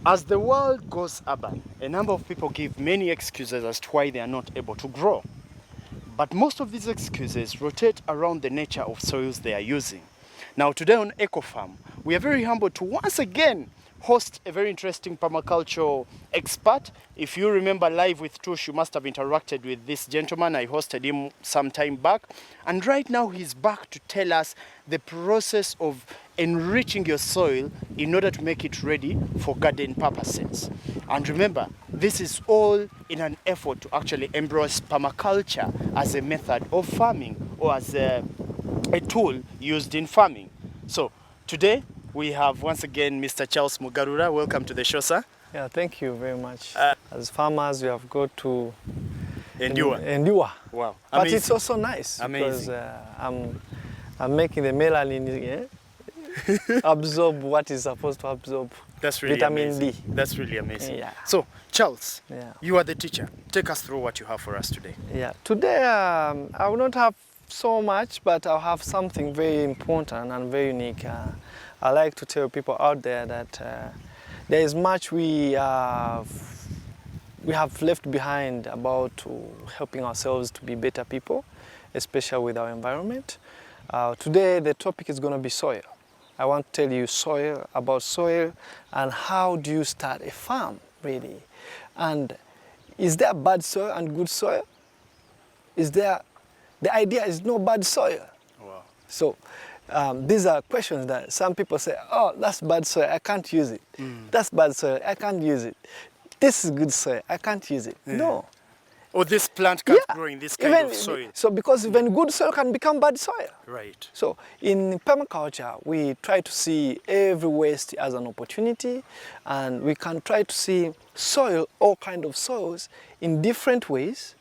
As the world goes urban, a number of people give many excuses as to why they are not able to grow. But most of these excuses rotate around the nature of soils they are using. Now today on EcoFarm, we are very humbled to once again host a very interesting permaculture expert. If you remember live with Tush, you must have interacted with this gentleman. I hosted him some time back. And right now he's back to tell us the process of enriching your soil in order to make it ready for garden purposes. And remember, this is all in an effort to actually embrace permaculture as a method of farming or as a tool used in farming. So today we have once again Mr. Charles Mugaraura. Welcome to the show, sir. Yeah, thank you very much. As farmers, we have got to endure. Wow. Amazing. But it's also nice. Amazing. Because I'm making the melanin absorb what is supposed to absorb. That's really vitamin amazing. D. That's really amazing. Yeah. So, Charles, Yeah. you are the teacher. Take us through what you have for us today. Yeah. Today, I will not have so much, but I'll have something very important and very unique. I like to tell people out there that there is much we have left behind about helping ourselves to be better people, especially with our environment. Today, the topic is going to be soil. I want to tell you about soil and how do you start a farm, really. And is there bad soil and good soil? The idea is no bad soil. Wow. So these are questions that some people say, oh, that's bad soil, I can't use it. That's bad soil, I can't use it. This is good soil, I can't use it. Yeah. No. Or this plant can't grow in this kind of soil. So because even good soil can become bad soil. Right. So in permaculture, we try to see every waste as an opportunity, and we can try to see soil, all kinds of soils, in different ways,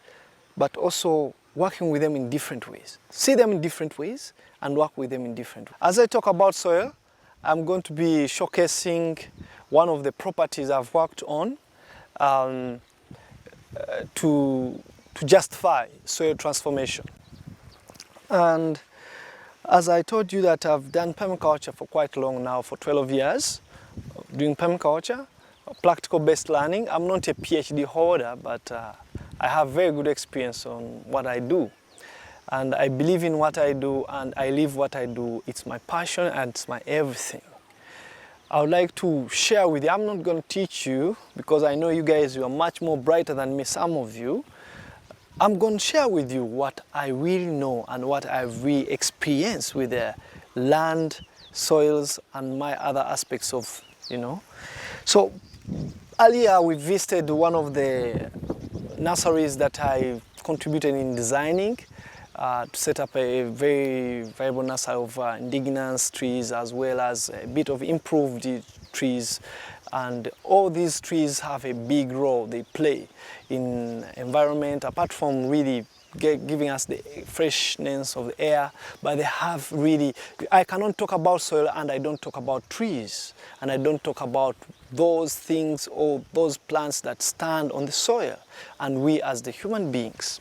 but also working with them in different ways. See them in different ways and work with them in different ways. As I talk about soil, I'm going to be showcasing one of the properties I've worked on to justify soil transformation. And as I told you that I've done permaculture for quite long now, for 12 years, doing permaculture, practical-based learning. I'm not a PhD holder, but I have very good experience on what I do. And I believe in what I do, and I live what I do. It's my passion and it's my everything. I would like to share with you. I'm not going to teach you because I know you guys, you are much more brighter than me, some of you. I'm going to share with you what I really know and what I've really experienced with the land, soils, and my other aspects of, So earlier we visited one of the nurseries that I contributed in designing to set up a very viable nursery of indigenous trees as well as a bit of improved trees. And all these trees have a big role they play in environment, apart from really giving us the freshness of the air, but they have really, I cannot talk about soil and I don't talk about trees, and I don't talk about those things or those plants that stand on the soil, and we as the human beings.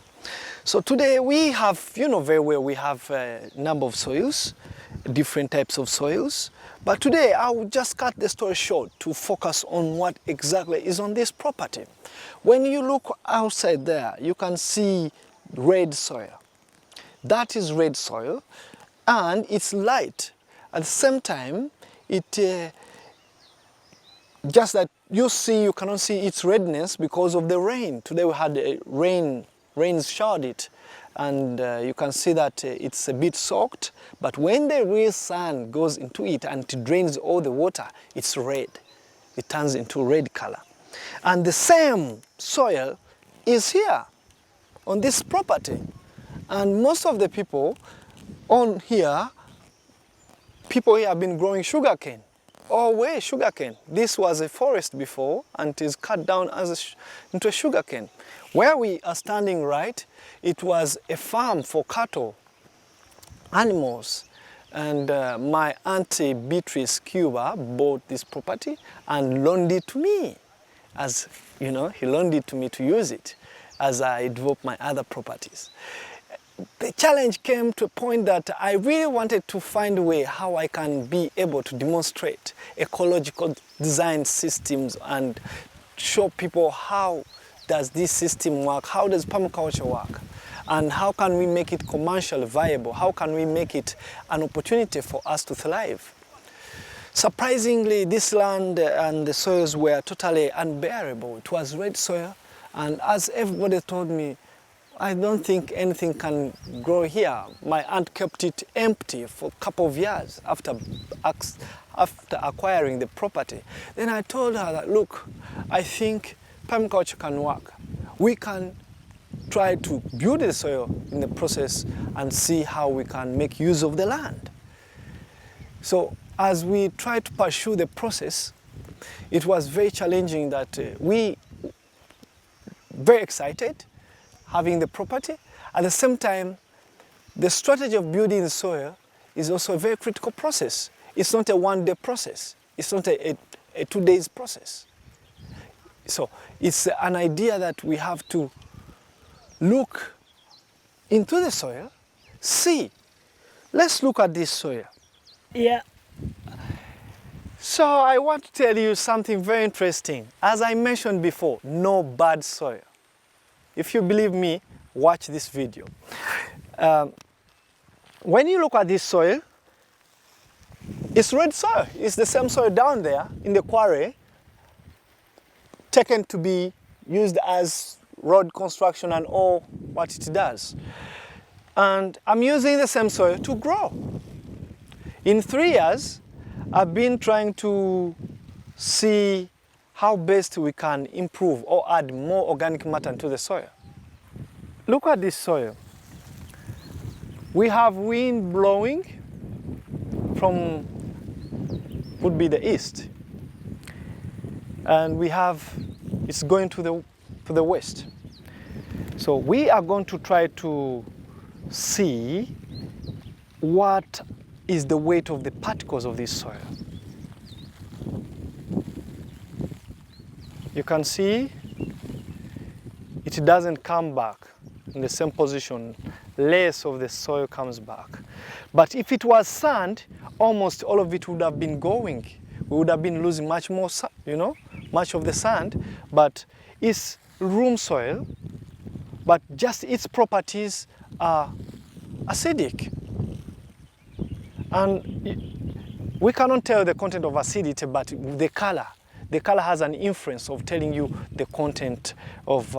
So today we have, very well, we have a number of soils, different types of soils. But today I will just cut the story short to focus on what exactly is on this property. When you look outside there, you can see red soil. That is red soil, and it's light. At the same time, it just that you cannot see its redness because of the rain. Today we had a rain showered it, and you can see that it's a bit soaked, but when the real sun goes into it and it drains all the water, it's red. It turns into red color. And the same soil is here on this property. And most of the people here have been growing sugarcane. Always sugarcane. This was a forest before, and it is cut down into a sugarcane. Where we are standing right, it was a farm for cattle, animals. And my auntie Beatrice Cuba bought this property and loaned it to me. As he loaned it to me to use it as I develop my other properties. the challenge came to a point that I really wanted to find a way how I can be able to demonstrate ecological design systems and show people how does this system work, how does permaculture work, and how can we make it commercially viable, how can we make it an opportunity for us to thrive. Surprisingly, this land and the soils were totally unbearable. It was red soil, and as everybody told me, I don't think anything can grow here. My aunt kept it empty for a couple of years after acquiring the property. Then I told her that, look, I think permaculture can work. We can try to build the soil in the process and see how we can make use of the land. So as we tried to pursue the process, it was very challenging that we very excited having the property. At the same time, the strategy of building the soil is also a very critical process. It's not a one-day process. It's not a 2 days process. So it's an idea that we have to look into the soil, see. Let's look at this soil. Yeah. So I want to tell you something very interesting. As I mentioned before, no bad soil. If you believe me, watch this video. When you look at this soil, it's red soil. It's the same soil down there in the quarry, taken to be used as road construction and all what it does. And I'm using the same soil to grow. In 3 years, I've been trying to see how best we can improve or add more organic matter to the soil. Look at this soil. We have wind blowing from, would be the east. And we have, it's going to the west. So we are going to try to see what is the weight of the particles of this soil. You can see it doesn't come back in the same position. Less of the soil comes back. But if it was sand, almost all of it would have been going. We would have been losing much more, much of the sand. But it's room soil, but just its properties are acidic. And we cannot tell the content of acidity, but the color. The color has an influence of telling you the content of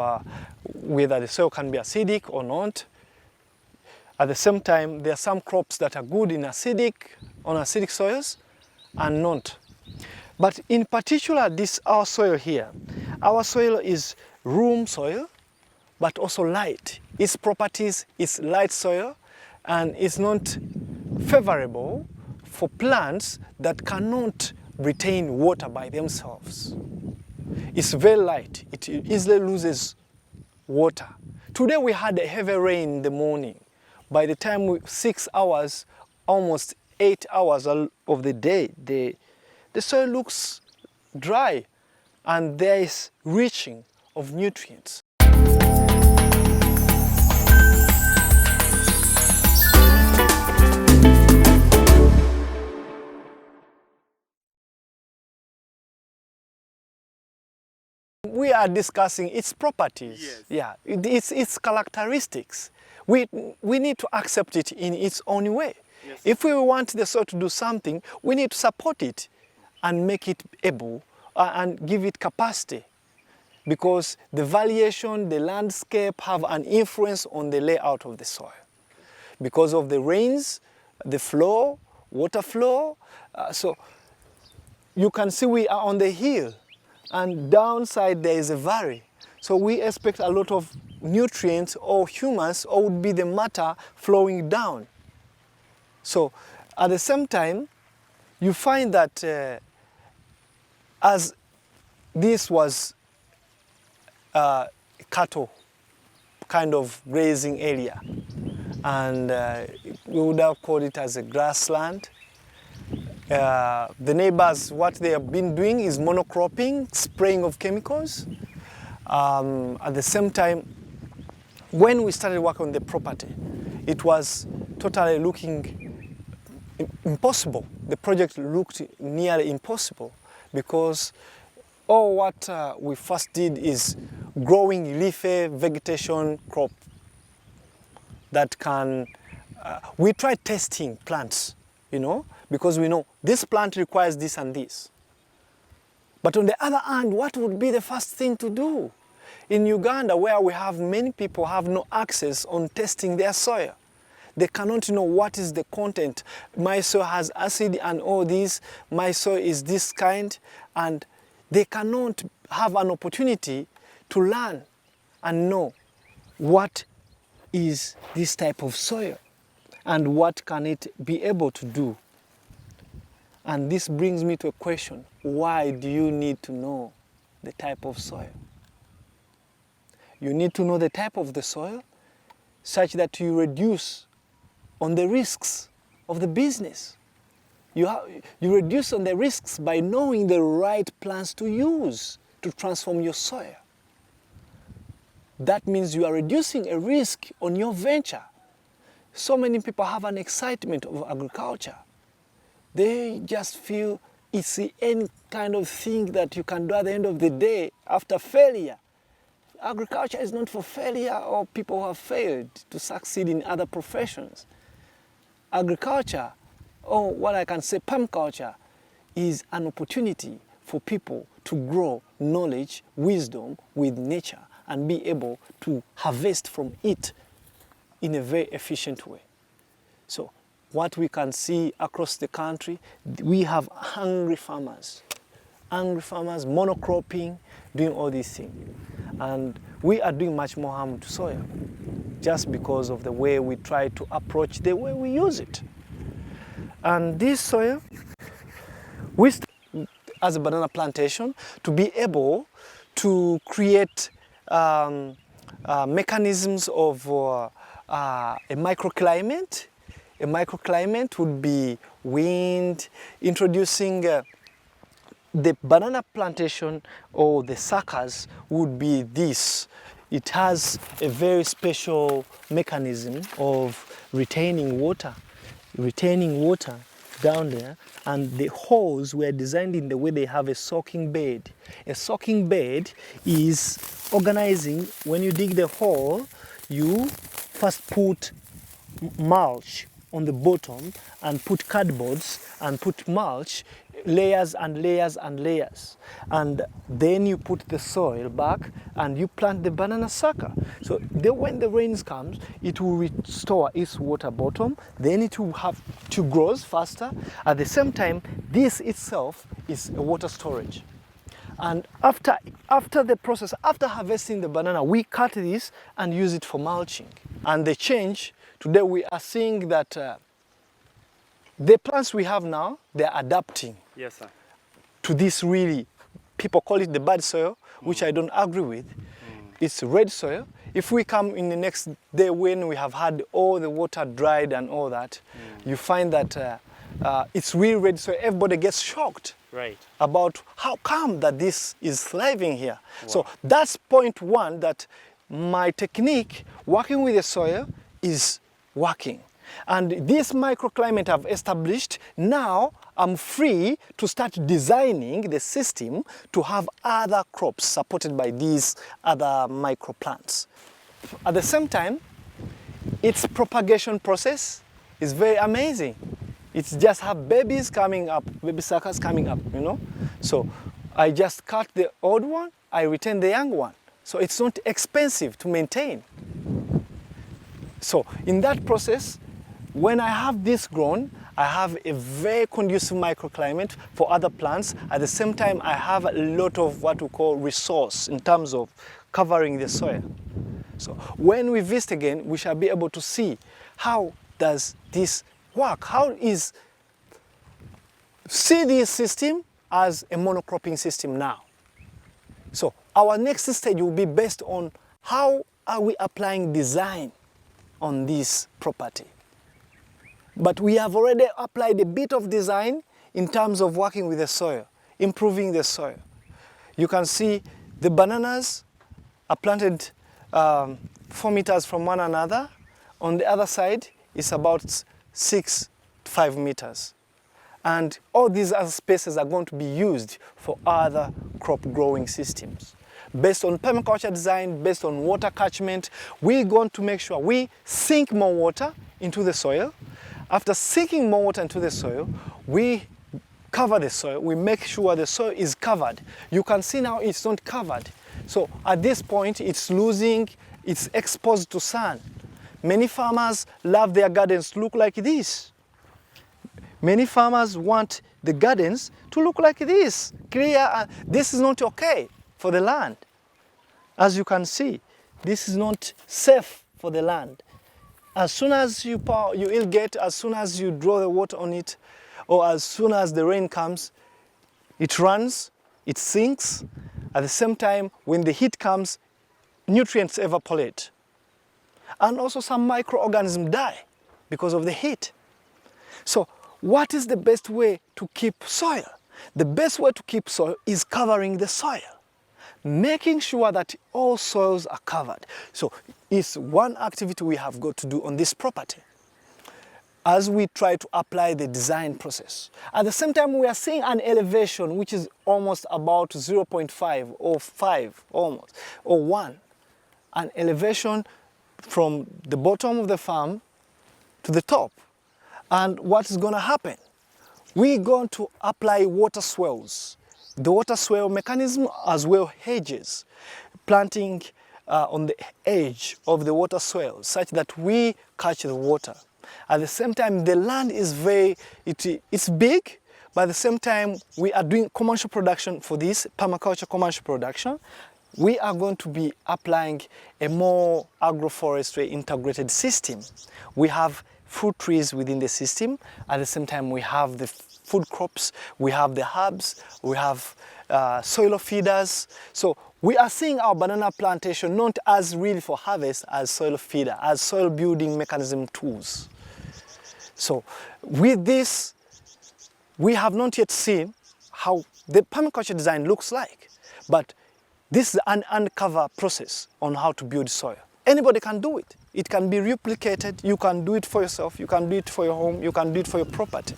whether the soil can be acidic or not. At the same time, there are some crops that are good on acidic soils and not. But in particular, our soil here, our soil is room soil, but also light. Its properties is light soil, and it's not favorable for plants that cannot retain water by themselves. It's very light. It easily loses water. Today we had a heavy rain in the morning. By the time 6 hours, almost 8 hours of the day, the soil looks dry and there is reaching of nutrients. We are discussing its properties. Yes. Yeah, its characteristics. We need to accept it in its own way. Yes. If we want the soil to do something, we need to support it and make it able and give it capacity, because the variation, the landscape have an influence on the layout of the soil. Because of the rains, the flow, water flow, so you can see we are on the hill, and downside there is a valley. So we expect a lot of nutrients or humus, or would be the matter flowing down. So at the same time, you find that as this was cattle kind of grazing area, and we would have called it as a grassland. The neighbors, what they have been doing is monocropping, spraying of chemicals. At the same time, when we started working on the property, it was totally looking impossible. The project looked nearly impossible because all what we first did is growing leafy vegetation crop that can, we tried testing plants, you know, because we know this plant requires this and this. But on the other hand, what would be the first thing to do? In Uganda, where we have many people have no access on testing their soil. They cannot know what is the content. My soil has acid and all this, my soil is this kind, and they cannot have an opportunity to learn and know what is this type of soil and what can it be able to do. And this brings me to a question: why do you need to know the type of soil? You need to know the type of the soil such that you reduce on the risks of the business. You reduce on the risks by knowing the right plants to use to transform your soil. That means you are reducing a risk on your venture. So many people have an excitement of agriculture. They just feel it's any kind of thing that you can do at the end of the day after failure. Agriculture is not for failure or people who have failed to succeed in other professions. Agriculture, or what I can say, permaculture, is an opportunity for people to grow knowledge, wisdom with nature and be able to harvest from it in a very efficient way. So what we can see across the country, we have hungry farmers, monocropping, doing all these things. And we are doing much more harm to soil just because of the way we try to approach the way we use it. And this soil, we as a banana plantation, to be able to create mechanisms of a microclimate. A microclimate would be wind, introducing the banana plantation or the suckers would be this. It has a very special mechanism of retaining water down there, and the holes were designed in the way they have a soaking bed. A soaking bed is organizing. When you dig the hole, you first put mulch on the bottom and put cardboards and put mulch, layers and layers and layers. And then you put the soil back and you plant the banana sucker. So when the rains comes, it will restore its water bottom, then it will have to grow faster. At the same time, this itself is a water storage. And after the process, after harvesting the banana, we cut this and use it for mulching. And the change, today we are seeing that the plants we have now, they are adapting. Yes, sir. To this really, people call it the bad soil, which I don't agree with. It's red soil. If we come in the next day when we have had all the water dried and all that, you find that it's really red soil. Everybody gets shocked. Right. About how come that this is thriving here. Wow. So that's point one, that my technique working with the soil is working. And this microclimate I've established, now I'm free to start designing the system to have other crops supported by these other microplants. At the same time, its propagation process is very amazing. It's just have babies coming up, baby suckers coming up, you know. So I just cut the old one, I retain the young one. So it's not expensive to maintain. So in that process, when I have this grown, I have a very conducive microclimate for other plants. At the same time, I have a lot of what we call resource in terms of covering the soil. So when we visit again, we shall be able to see how does this work. See this system as a monocropping system now. So our next stage will be based on how are we applying design on this property. But we have already applied a bit of design in terms of working with the soil, improving the soil. You can see the bananas are planted 4 meters from one another On the other side, it's about 6 to 5 meters. And all these other spaces are going to be used for other crop growing systems. Based on permaculture design, based on water catchment, we're going to make sure we sink more water into the soil. After sinking more water into the soil, we cover the soil. We make sure the soil is covered. You can see now it's not covered. So at this point, it's exposed to sun. Many farmers love their gardens to look like this. Many farmers want the gardens to look like this, clear. This is not okay for the land. As you can see, this is not safe for the land. As soon as you irrigate, as soon as you draw the water on it, or as soon as the rain comes, it runs, it sinks. At the same time, when the heat comes, nutrients evaporate. And also some microorganisms die because of the heat. So what is the best way to keep soil? The best way to keep soil is covering the soil, making sure that all soils are covered. So it's one activity we have got to do on this property as we try to apply the design process. At the same time, we are seeing an elevation which is almost about 0.5 or 5 almost, or 1. An elevation from the bottom of the farm to the top. And what is going to happen? We're going to apply water swales. The water swale mechanism as well hedges, planting on the edge of the water swale such that we catch the water. At the same time, the land is it's big, but at the same time, we are doing commercial production for this, permaculture commercial production. We are going to be applying a more agroforestry integrated system. We have fruit trees within the system. At the same time, we have the food crops, we have the herbs, we have soil feeders. So we are seeing our banana plantation not as really for harvest, as soil feeder, as soil building mechanism tools. So with this, we have not yet seen how the permaculture design looks like, but this is an uncover process on how to build soil. Anybody can do it. It can be replicated. You can do it for yourself. You can do it for your home. You can do it for your property.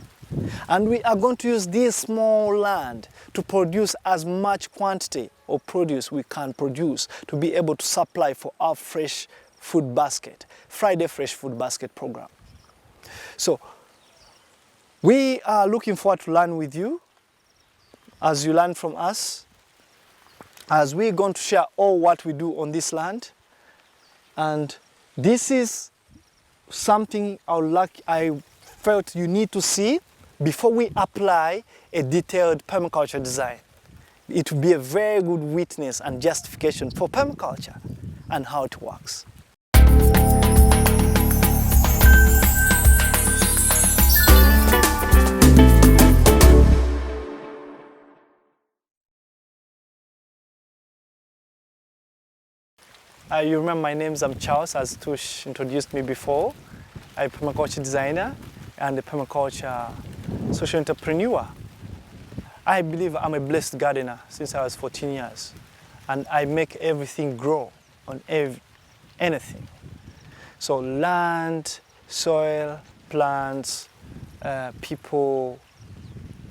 And we are going to use this small land to produce as much quantity of produce we can produce to be able to supply for our fresh food basket, Friday Fresh Food Basket program. So we are looking forward to learn with you as you learn from us, as we're going to share all what we do on this land. And this is something I felt you need to see before we apply a detailed permaculture design. It will be a very good witness and justification for permaculture and how it works. You remember my name, I'm Charles, as Tush introduced me before. I'm a permaculture designer and a permaculture social entrepreneur. I believe I'm a blessed gardener since I was 14 years, and I make everything grow on anything. So land, soil, plants, people,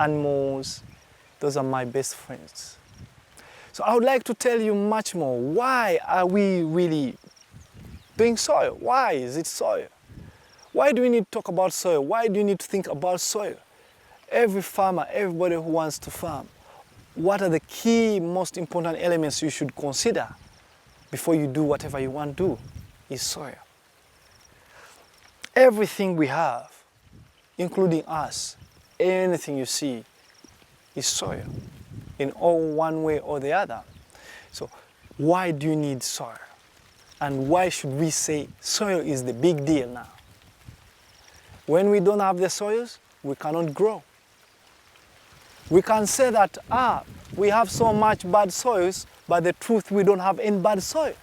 animals, those are my best friends. So I would like to tell you much more. Why are we really doing soil? Why is it soil? Why do we need to talk about soil? Why do you need to think about soil? Every farmer, everybody who wants to farm, what are the key, most important elements you should consider before you do whatever you want to do is soil. Everything we have, including us, anything you see is soil in all one way or the other. So why do you need soil? And why should we say soil is the big deal now? When we don't have the soils, we cannot grow. We can say that, we have so much bad soils, but the truth, we don't have any bad soil.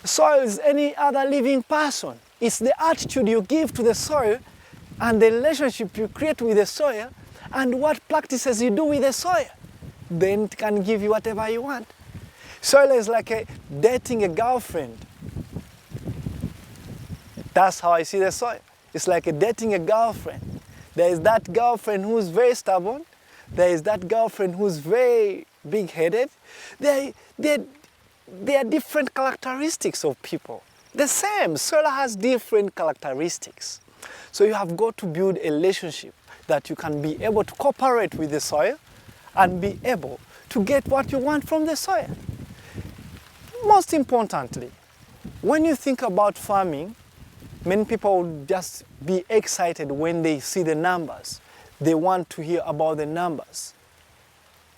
Soil is any other living person. It's the attitude you give to the soil and the relationship you create with the soil and what practices you do with the soil. Then it can give you whatever you want. Soil is like dating a girlfriend. That's how I see the soil. It's like dating a girlfriend. There is that girlfriend who's very stubborn. There is that girlfriend who's very big-headed. There are different characteristics of people. The same, soil has different characteristics. So you have got to build a relationship that you can be able to cooperate with the soil and be able to get what you want from the soil. Most importantly, when you think about farming, many people will just be excited when they see the numbers. They want to hear about the numbers.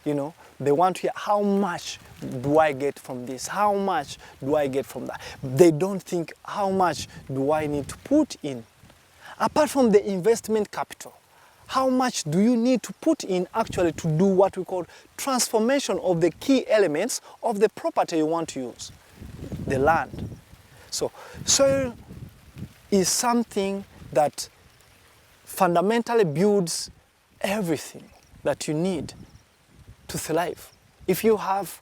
You know, they want to hear how much do I get from this? How much do I get from that? They don't think how much do I need to put in? Apart from the investment capital, how much do you need to put in actually to do what we call transformation of the key elements of the property you want to use, the land. So soil is something that fundamentally builds everything that you need to thrive. If you have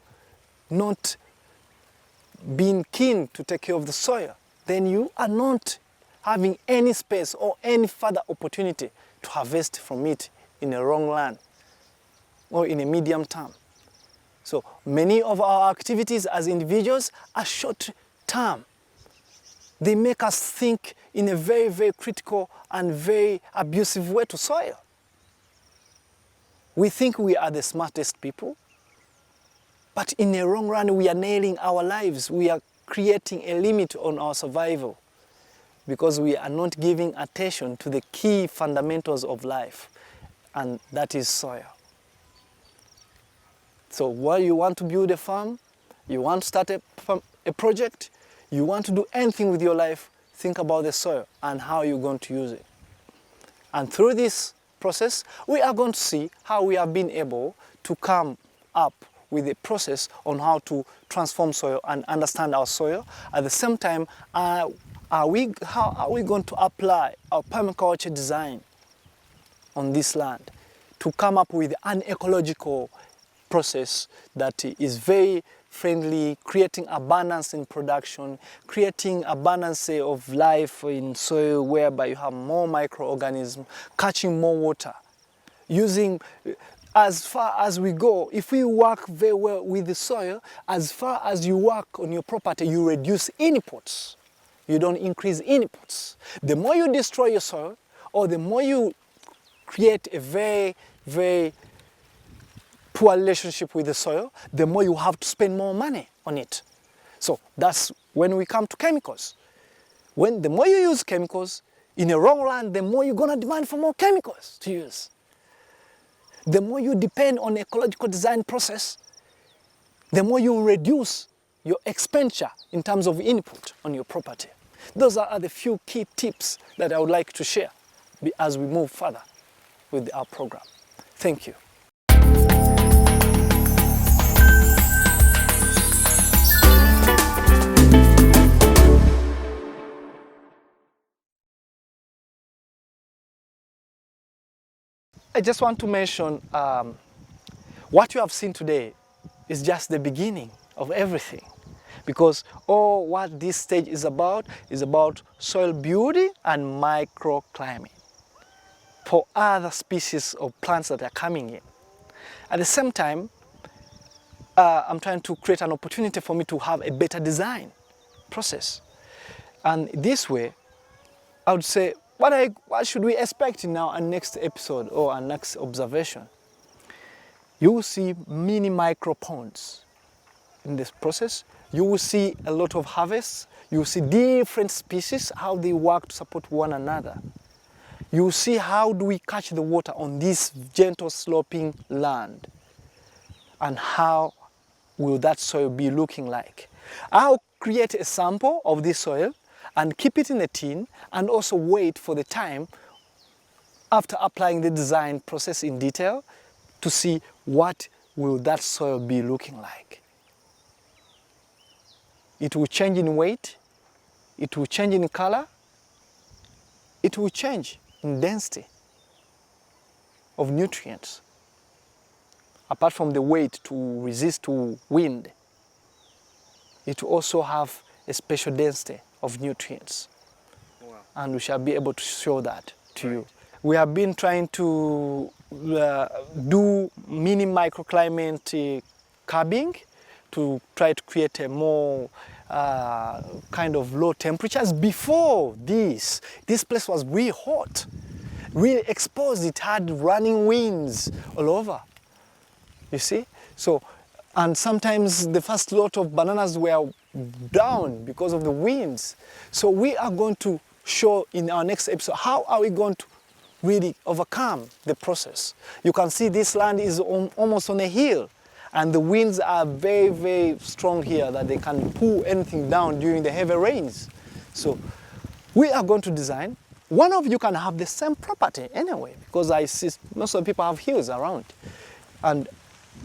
not been keen to take care of the soil, then you are not having any space or any further opportunity to harvest from it in a wrong land or in a medium term. So many of our activities as individuals are short term. They make us think in a very, very critical and very abusive way to soil. We think we are the smartest people, but in the wrong run, we are nailing our lives. We are creating a limit on our survival because we are not giving attention to the key fundamentals of life, and that is soil. So while you want to build a farm, you want to start a project, you want to do anything with your life, think about the soil and how you're going to use it. And through this process, we are going to see how we have been able to come up with a process on how to transform soil and understand our soil. At the same time, how are we going to apply our permaculture design on this land to come up with an ecological process that is very friendly, creating abundance in production, creating abundance of life in soil whereby you have more microorganisms, catching more water, using, as far as we go, if we work very well with the soil, as far as you work on your property, you reduce inputs. You don't increase inputs. The more you destroy your soil, or the more you create a very, very poor relationship with the soil, the more you have to spend more money on it. So that's when we come to chemicals. The more you use chemicals in a wrong land, the more you're going to demand for more chemicals to use. The more you depend on ecological design process, the more you reduce your expenditure in terms of input on your property. Those are the few key tips that I would like to share as we move further with our program. Thank you. I just want to mention what you have seen today is just the beginning of everything, because all what this stage is about soil beauty and microclimate for other species of plants that are coming in. At the same time, I'm trying to create an opportunity for me to have a better design process. And this way, I would say, what should we expect in our next episode or our next observation? You will see mini micro ponds in this process. You will see a lot of harvests. You will see different species, how they work to support one another. You will see how do we catch the water on this gentle sloping land, and how will that soil be looking like. I'll create a sample of this soil and keep it in a tin, and also wait for the time after applying the design process in detail to see what will that soil be looking like. It will change in weight, it will change in color, it will change in density of nutrients. Apart from the weight to resist to wind, it will also have a special density of nutrients. and we shall be able to show that to you. We have been trying to do mini microclimate curbing to try to create a more kind of low temperatures. Before this place was really hot, really exposed. It had running winds all over, you see? So, and sometimes the first lot of bananas were down because of the winds. So we are going to show in our next episode how are we going to really overcome the process. You can see this land is almost on a hill, and the winds are very, very strong here that they can pull anything down during the heavy rains. So we are going to design. One of you can have the same property anyway, because I see most of the people have hills around. And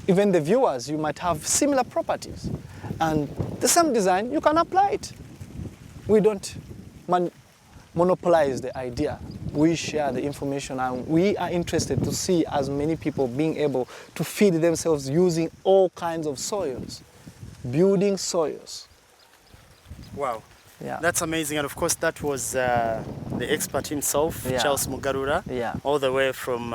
even the viewers, you might have similar properties. And the same design, you can apply it. We don't monopolize the idea. We share the information, and we are interested to see as many people being able to feed themselves using all kinds of soils, building soils. Wow. Yeah. That's amazing. And of course, that was the expert himself, Yeah. Charles Mugaraura, Yeah. all the way from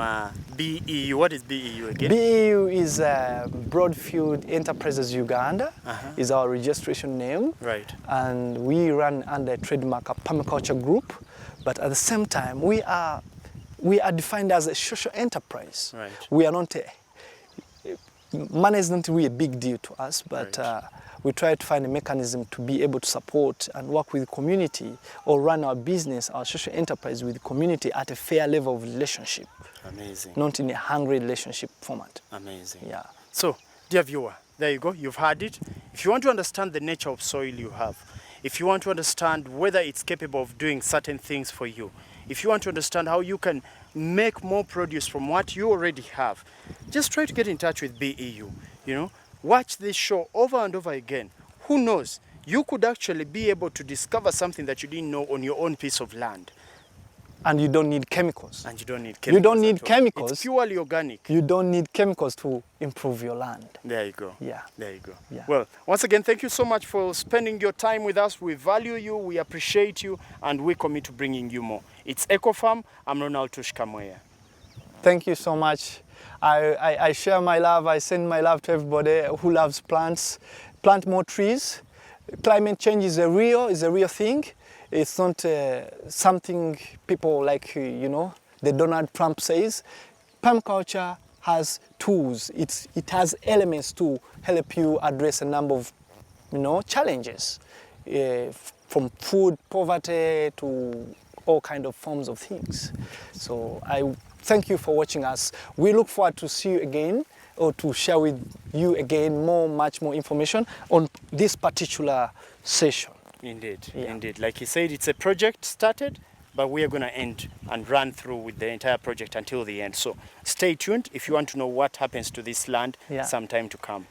BEU. What is BEU again? BEU is Broadfield Enterprises Uganda, is our registration name. Right. And we run under a trademark a Permaculture group, but at the same time, we are defined as a social enterprise. Right. We are not money is not really a big deal to us, but Right. We try to find a mechanism to be able to support and work with the community or run our business, our social enterprise with the community at a fair level of relationship. Amazing. Not in a hungry relationship format. Amazing. Yeah. So, dear viewer, there you go. You've heard it. If you want to understand the nature of soil you have, if you want to understand whether it's capable of doing certain things for you, if you want to understand how you can make more produce from what you already have, just try to get in touch with BEU. You know, watch this show over and over again. Who knows? You could actually be able to discover something that you didn't know on your own piece of land. And you don't need chemicals. And you don't need chemicals. You don't need at all. chemicals. It's purely organic. You don't need chemicals to improve your land. There you go. Yeah. There you go. Yeah. Well, once again, thank you so much for spending your time with us. We value you, we appreciate you, and we commit to bringing you more. It's EcoFarm. I'm Ronald Tush Kamweya. Thank you so much. I share my love. I send my love to everybody who loves plants. Plant more trees. Climate change is a real thing. It's not something people like, you know, the Donald Trump says. Permaculture has tools. It has elements to help you address a number of, you know, challenges, from food poverty to all kind of forms of things. So I thank you for watching us. We look forward to see you again, or to share with you again much more information on this particular session. Indeed, Yeah. indeed. Like he said, it's a project started, but we are going to end and run through with the entire project until the end. So stay tuned if you want to know what happens to this land Yeah. sometime to come.